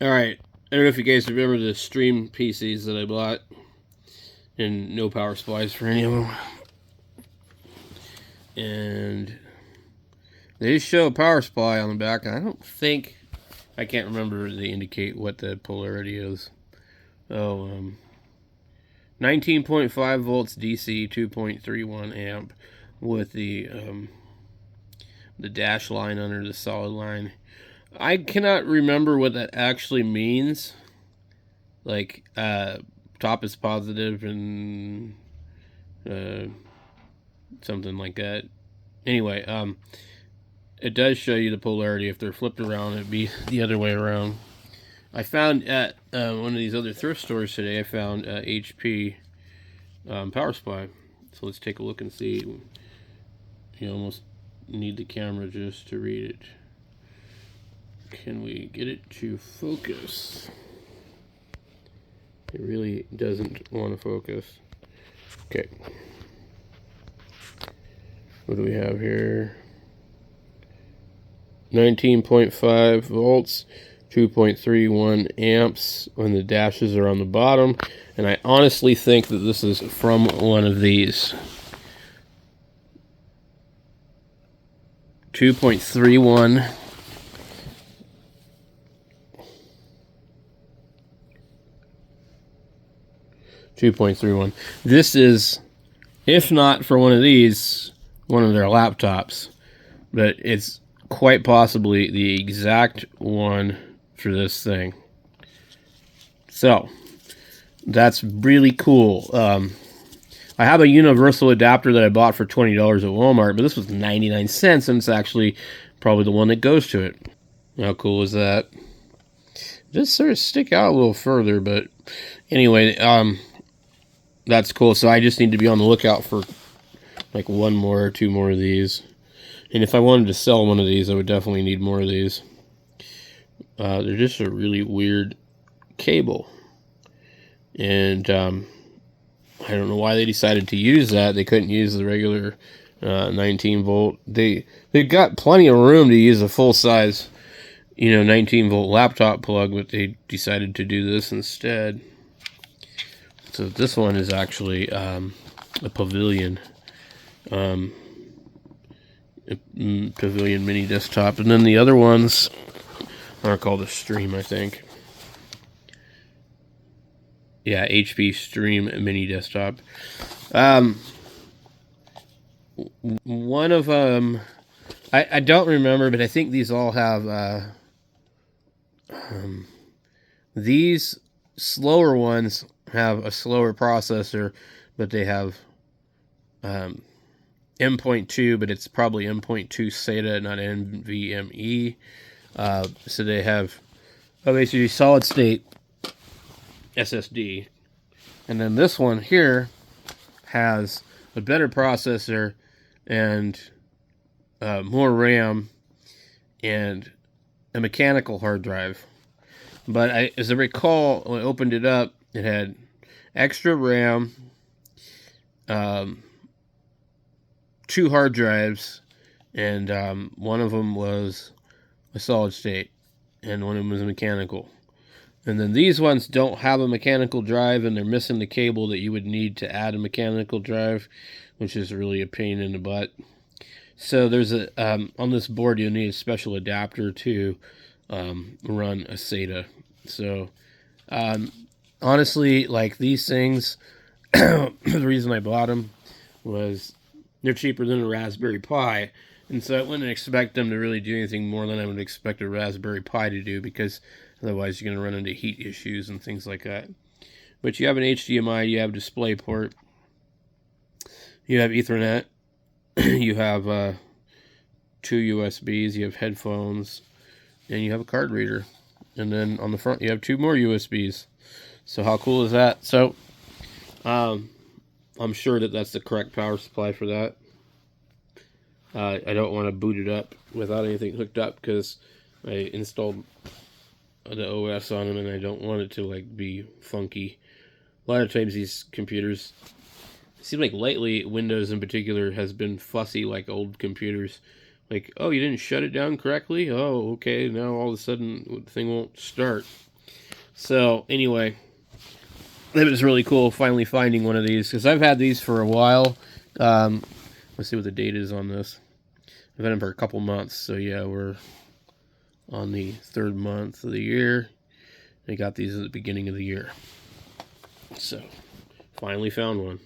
Alright, I don't know if you guys remember the stream PCs that I bought, and no power supplies for any of them. And they just show a power supply on the back, and I can't remember, they indicate what the polarity is. 19.5 volts DC, 2.31 amp, with the dash line under the solid line. I cannot remember what that actually means. Like, top is positive and something like that. Anyway, it does show you the polarity. If they're flipped around, it'd be the other way around. I found at one of these other thrift stores today, I found HP power supply. So let's take a look and see. You almost need the camera just to read it. Can we get it to focus? It really doesn't want to focus. Okay. What do we have here? 19.5 volts, 2.31 amps when the dashes are on the bottom. And I honestly think that this is from one of these. 2.31. This is, if not for one of these, one of their laptops. But it's quite possibly the exact one for this thing. So, that's really cool. I have a universal adapter that I bought for $20 at Walmart, but this was 99 cents, and it's actually probably the one that goes to it. How cool is that? Just sort of stick out a little further, but anyway, that's cool. So I just need to be on the lookout for like one more or two more of these. And if I wanted to sell one of these, I would definitely need more of these. They're just a really weird cable. And I don't know why they decided to use that. They couldn't use the regular 19 volt. They've got plenty of room to use a full size, 19 volt laptop plug, but they decided to do this instead. So this one is actually a Pavilion. Pavilion mini desktop. And then the other ones are called a Stream, I think. Yeah, HP Stream mini desktop. One of them, I don't remember, but I think these all have, these slower ones have a slower processor, but they have M.2, but it's probably M.2 SATA, not NVMe. So they have basically solid state SSD. And then this one here has a better processor and more RAM and a mechanical hard drive. But as I recall, when I opened it up, it had extra RAM, 2 hard drives, and one of them was a solid state, and one of them was a mechanical. And then these ones don't have a mechanical drive, and they're missing the cable that you would need to add a mechanical drive, which is really a pain in the butt. So there's on this board you'll need a special adapter to run a SATA. So honestly, like these things, the reason I bought them was they're cheaper than a Raspberry Pi. And so I wouldn't expect them to really do anything more than I would expect a Raspberry Pi to do, because otherwise you're going to run into heat issues and things like that. But you have an HDMI, you have DisplayPort, you have Ethernet, you have 2 USBs, you have headphones, and you have a card reader. And then on the front you have 2 more USBs. So how cool is that? So I'm sure that that's the correct power supply for that. I don't want to boot it up without anything hooked up, because I installed the OS on them and I don't want it to like be funky. A lot of times these computers, it seems like lately Windows in particular has been fussy like old computers. Like, oh, you didn't shut it down correctly? Oh, okay, now all of a sudden the thing won't start. So anyway, it was really cool finally finding one of these, because I've had these for a while. Let's see what the date is on this. I've had them for a couple months, so yeah, we're on the 3rd month of the year. I got these at the beginning of the year. So, finally found one.